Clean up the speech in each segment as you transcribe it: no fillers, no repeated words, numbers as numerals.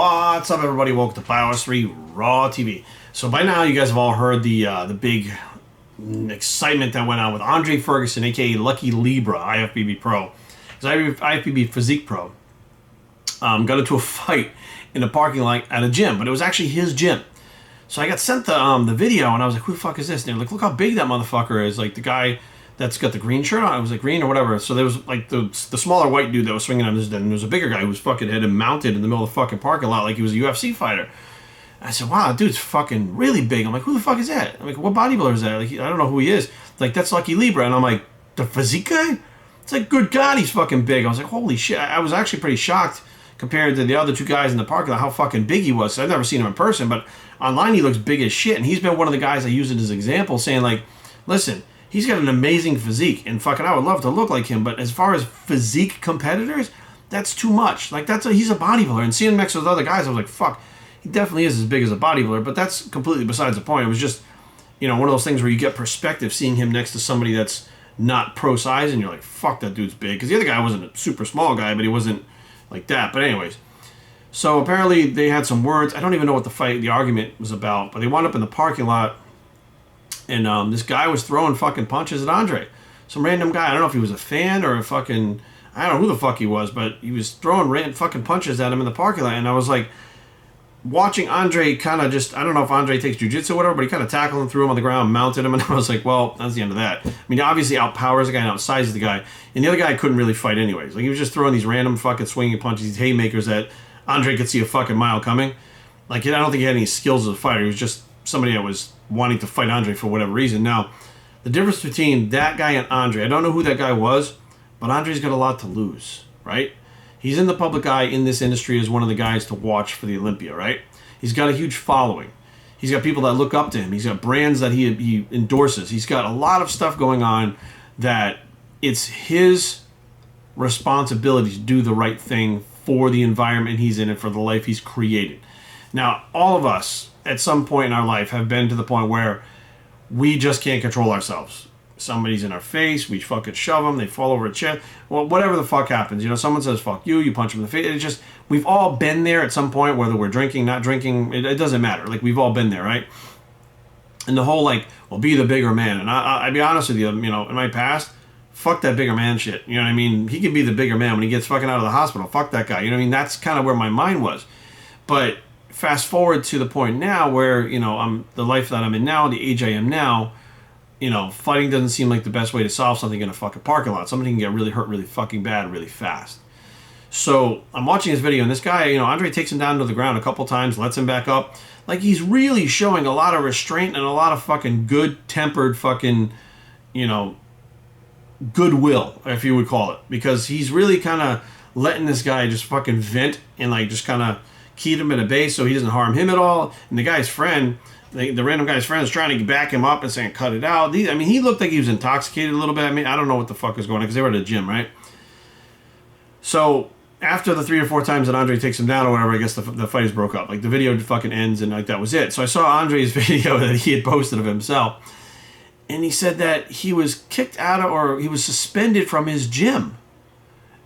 What's up, everybody? Welcome to Bio's 3 Raw TV. So by now, you guys have all heard the big excitement that went on with Andre Furguson, aka Lucky Libra, IFBB Pro. He's IFBB Physique Pro. Got into a fight in a parking lot at a gym, but it was actually his gym. So I got sent the video, and I was like, "Who the fuck is this?" And they're like, "Look how big that motherfucker is!" Like the guy that's got the green shirt on. It was like green or whatever. So there was like the smaller white dude that was swinging on his den, and there was a bigger guy who was fucking had him mounted in the middle of the fucking parking lot like he was a UFC fighter. I said, "Wow, that dude's fucking really big." I'm like, "Who the fuck is that?" I'm like, "What bodybuilder is that?" Like, I don't know who he is. It's like, "That's Lucky Libra," and I'm like, "The physique guy?" It's like, good God, he's fucking big. I was like, "Holy shit!" I was actually pretty shocked compared to the other two guys in the parking lot how fucking big he was. So I've never seen him in person, but online he looks big as shit, and he's been one of the guys I use it as an example, saying like, "Listen, he's got an amazing physique, and fucking I would love to look like him, but as far as physique competitors, that's too much. Like he's a bodybuilder." And seeing him next to the other guys, I was like, "Fuck, he definitely is as big as a bodybuilder." But that's completely besides the point. It was just, one of those things where you get perspective seeing him next to somebody that's not pro size, and you're like, "Fuck, that dude's big." Because the other guy wasn't a super small guy, but he wasn't like that. But anyways, so apparently they had some words. I don't even know what the argument was about, but they wound up in the parking lot. And this guy was throwing fucking punches at Andre. Some random guy. I don't know if he was a fan or a fucking... I don't know who the fuck he was, but he was throwing random fucking punches at him in the parking lot. And I was like, watching Andre kind of just... I don't know if Andre takes jiu-jitsu or whatever, but he kind of tackled him, threw him on the ground, mounted him. And I was like, well, that's the end of that. I mean, he obviously outpowers the guy and outsizes the guy. And the other guy couldn't really fight anyways. Like, he was just throwing these random fucking swinging punches, these haymakers that Andre could see a fucking mile coming. Like, I don't think he had any skills as a fighter. He was just somebody that was wanting to fight Andre for whatever reason. Now, the difference between that guy and Andre, I don't know who that guy was, but Andre's got a lot to lose, right? He's in the public eye in this industry as one of the guys to watch for the Olympia, right? He's got a huge following. He's got people that look up to him. He's got brands that he endorses. He's got a lot of stuff going on that it's his responsibility to do the right thing for the environment he's in and for the life he's created. Now, all of us, at some point in our life, have been to the point where we just can't control ourselves. Somebody's in our face, we fucking shove them, they fall over a chair. Well, whatever the fuck happens, someone says fuck you, you punch them in the face. It's just, we've all been there at some point, whether we're drinking, not drinking, it doesn't matter. Like, we've all been there, right? And the whole, like, well, be the bigger man. And I'll be honest with you, in my past, fuck that bigger man shit. You know what I mean? He can be the bigger man when he gets fucking out of the hospital. Fuck that guy. You know what I mean? That's kind of where my mind was. But fast forward to the point now where, I'm the life that I'm in now, the age I am now, fighting doesn't seem like the best way to solve something in a fucking parking lot. Somebody can get really hurt really fucking bad really fast. So I'm watching this video, and this guy, Andre takes him down to the ground a couple times, lets him back up. Like, he's really showing a lot of restraint and a lot of fucking good-tempered fucking, goodwill, if you would call it. Because he's really kind of letting this guy just fucking vent and, like, just kind of keep him at a base so he doesn't harm him at all. And the guy's friend, the random guy's friend, is trying to back him up and saying, cut it out. He looked like he was intoxicated a little bit. I don't know what the fuck was going on because they were at a gym, right? So after the 3 or 4 times that Andre takes him down or whatever, I guess the fight is broke up. Like, the video fucking ends and like that was it. So I saw Andre's video that he had posted of himself. And he said that he was kicked out of, or he was suspended from his gym.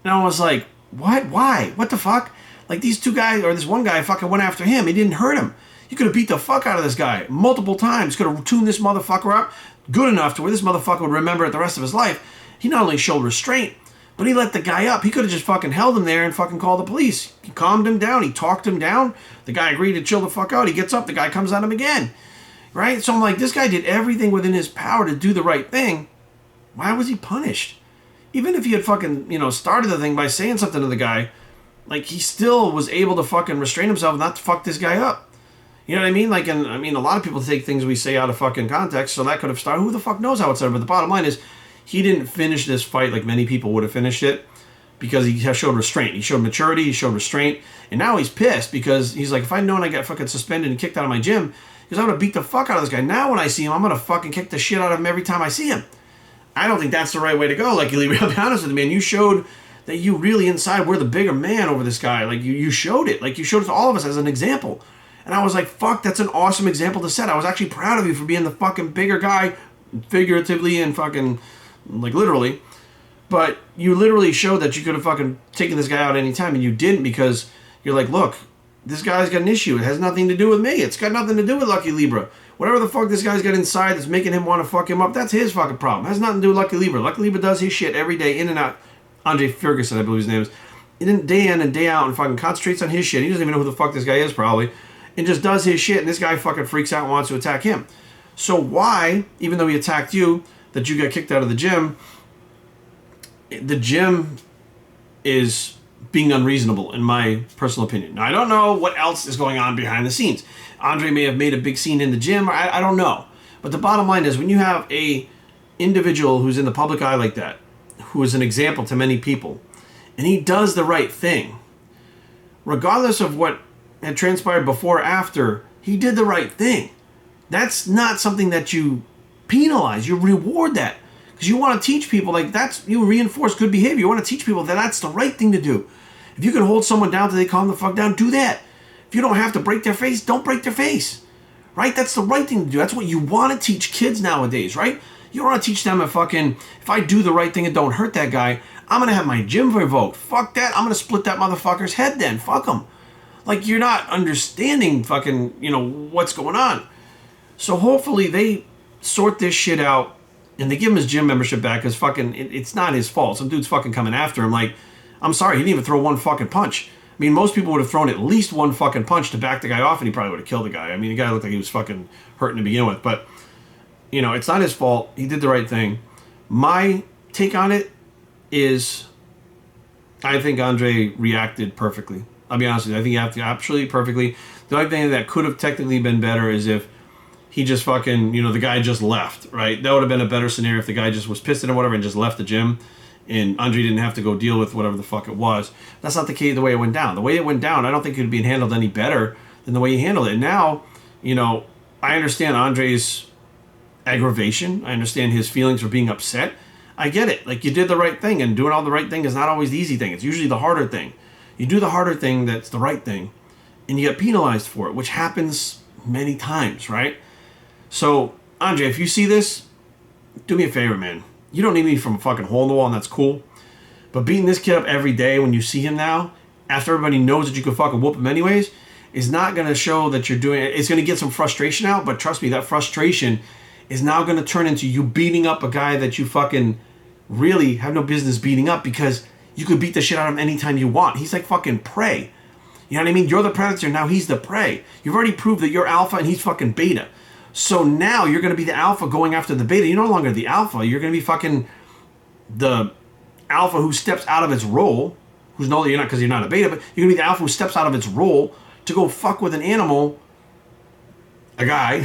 And I was like, what? Why? What the fuck? Like, these two guys, or this one guy fucking went after him. He didn't hurt him. You could have beat the fuck out of this guy multiple times. Could have tuned this motherfucker up good enough to where this motherfucker would remember it the rest of his life. He not only showed restraint, but he let the guy up. He could have just fucking held him there and fucking called the police. He calmed him down. He talked him down. The guy agreed to chill the fuck out. He gets up. The guy comes at him again. Right? So I'm like, this guy did everything within his power to do the right thing. Why was he punished? Even if he had fucking, started the thing by saying something to the guy, like, he still was able to fucking restrain himself not to fuck this guy up. You know what I mean? Like, and a lot of people take things we say out of fucking context, so that could have started. Who the fuck knows how it started? But the bottom line is, he didn't finish this fight like many people would have finished it because he showed restraint. He showed maturity. He showed restraint. And now he's pissed because he's like, if I'd known I got fucking suspended and kicked out of my gym, because I'm going to beat the fuck out of this guy. Now when I see him, I'm going to fucking kick the shit out of him every time I see him. I don't think that's the right way to go. Like, I'll be honest with you, man. You showed that you really inside were the bigger man over this guy. Like, you showed it. Like, you showed it to all of us as an example. And I was like, fuck, that's an awesome example to set. I was actually proud of you for being the fucking bigger guy, figuratively and fucking, like, literally. But you literally showed that you could have fucking taken this guy out any time, and you didn't because you're like, look, this guy's got an issue. It has nothing to do with me. It's got nothing to do with Lucky Libra. Whatever the fuck this guy's got inside that's making him want to fuck him up, that's his fucking problem. It has nothing to do with Lucky Libra. Lucky Libra does his shit every day, in and out. Andre Furguson, I believe his name is. Day in and day out, and fucking concentrates on his shit. He doesn't even know who the fuck this guy is, probably. And just does his shit, and this guy fucking freaks out and wants to attack him. So why, even though he attacked you, that you got kicked out of the gym is being unreasonable, in my personal opinion. Now, I don't know what else is going on behind the scenes. Andre may have made a big scene in the gym, or I don't know. But the bottom line is, when you have a individual who's in the public eye like that, who is an example to many people, and he does the right thing, regardless of what had transpired before or after, he did the right thing. That's not something that you penalize. You reward that. Because you want to teach people, like, you reinforce good behavior. You want to teach people that that's the right thing to do. If you can hold someone down till they calm the fuck down, do that. If you don't have to break their face, don't break their face. Right? That's the right thing to do. That's what you want to teach kids nowadays, right? You don't want to teach them if I do the right thing and don't hurt that guy, I'm going to have my gym revoked. Fuck that. I'm going to split that motherfucker's head then. Fuck him. Like, you're not understanding fucking, what's going on. So hopefully they sort this shit out and they give him his gym membership back, because fucking, it's not his fault. Some dude's fucking coming after him. Like, I'm sorry, he didn't even throw one fucking punch. I mean, most people would have thrown at least one fucking punch to back the guy off, and he probably would have killed the guy. I mean, the guy looked like he was fucking hurting to begin with. But, it's not his fault. He did the right thing. My take on it is, I think Andre reacted perfectly. I'll be honest with you. I think he acted absolutely perfectly. The only thing that could have technically been better is if he just fucking, the guy just left, right? That would have been a better scenario if the guy just was pissed at him or whatever and just left the gym, and Andre didn't have to go deal with whatever the fuck it was. That's not the case, the way it went down. The way it went down, I don't think it would be handled any better than the way he handled it. And now, I understand Andre's aggravation. I understand his feelings for being upset. I get it. Like, you did the right thing, and doing all the right thing is not always the easy thing. It's usually the harder thing. You do the harder thing that's the right thing, and you get penalized for it, which happens many times, right? So, Andre, if you see this, do me a favor, man. You don't need me from a fucking hole in the wall, and that's cool. But beating this kid up every day when you see him now, after everybody knows that you can fucking whoop him anyways, is not going to show that you're doing it. It's going to get some frustration out, but trust me, that frustration is now going to turn into you beating up a guy that you fucking really have no business beating up, because you could beat the shit out of him anytime you want. He's like fucking prey. You know what I mean? You're the predator, now he's the prey. You've already proved that you're alpha and he's fucking beta. So now you're going to be the alpha going after the beta. You're no longer the alpha. You're going to be fucking the alpha who steps out of its role. You're not, because you're not a beta, but you're going to be the alpha who steps out of its role to go fuck with an animal, a guy,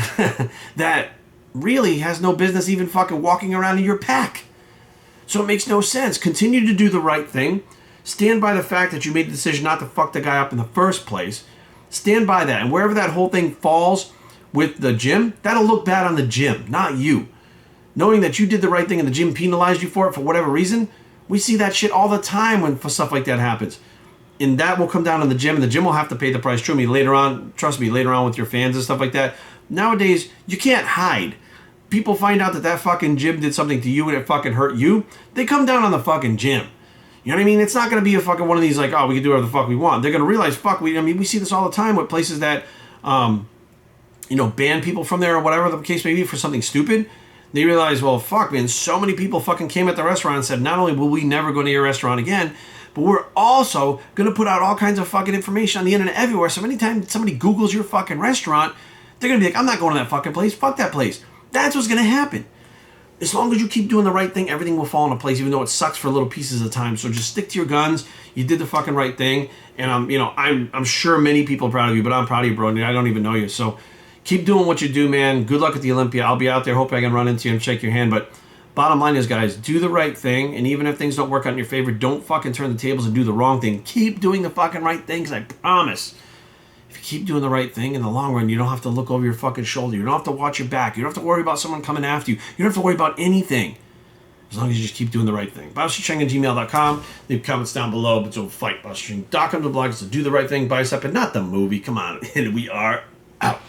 that really has no business even fucking walking around in your pack. So it makes no sense. Continue to do the right thing. Stand by the fact that you made the decision not to fuck the guy up in the first place. Stand by that. And wherever that whole thing falls with the gym, that'll look bad on the gym, not you. Knowing that you did the right thing and the gym penalized you for it for whatever reason, we see that shit all the time when stuff like that happens. And that will come down on the gym, and the gym will have to pay the price. Trust me, later on with your fans and stuff like that. Nowadays, you can't hide. People find out that fucking gym did something to you and it fucking hurt you, they come down on the fucking gym. You know what I mean? It's not going to be a fucking one of these like, oh, we can do whatever the fuck we want. They're going to realize, we see this all the time with places that, ban people from there or whatever the case may be for something stupid. They realize, well, fuck, man, so many people fucking came at the restaurant and said, not only will we never go to your restaurant again, but we're also going to put out all kinds of fucking information on the internet everywhere. So anytime somebody Googles your fucking restaurant, they're going to be like, I'm not going to that fucking place. Fuck that place. That's what's going to happen. As long as you keep doing the right thing, everything will fall into place, even though it sucks for little pieces of time. So just stick to your guns. You did the fucking right thing. And I'm sure many people are proud of you, but I'm proud of you, bro. I don't even know you. So keep doing what you do, man. Good luck at the Olympia. I'll be out there. Hope I can run into you and shake your hand. But bottom line is, guys, do the right thing. And even if things don't work out in your favor, don't fucking turn the tables and do the wrong thing. Keep doing the fucking right thing, because I promise, if you keep doing the right thing, in the long run, you don't have to look over your fucking shoulder. You don't have to watch your back. You don't have to worry about someone coming after you. You don't have to worry about anything, as long as you just keep doing the right thing. BusterCheng@gmail.com. Leave comments down below. But so fight. BusterCheng.com, the blog, so do the right thing, bicep, and not the movie. Come on. And we are out.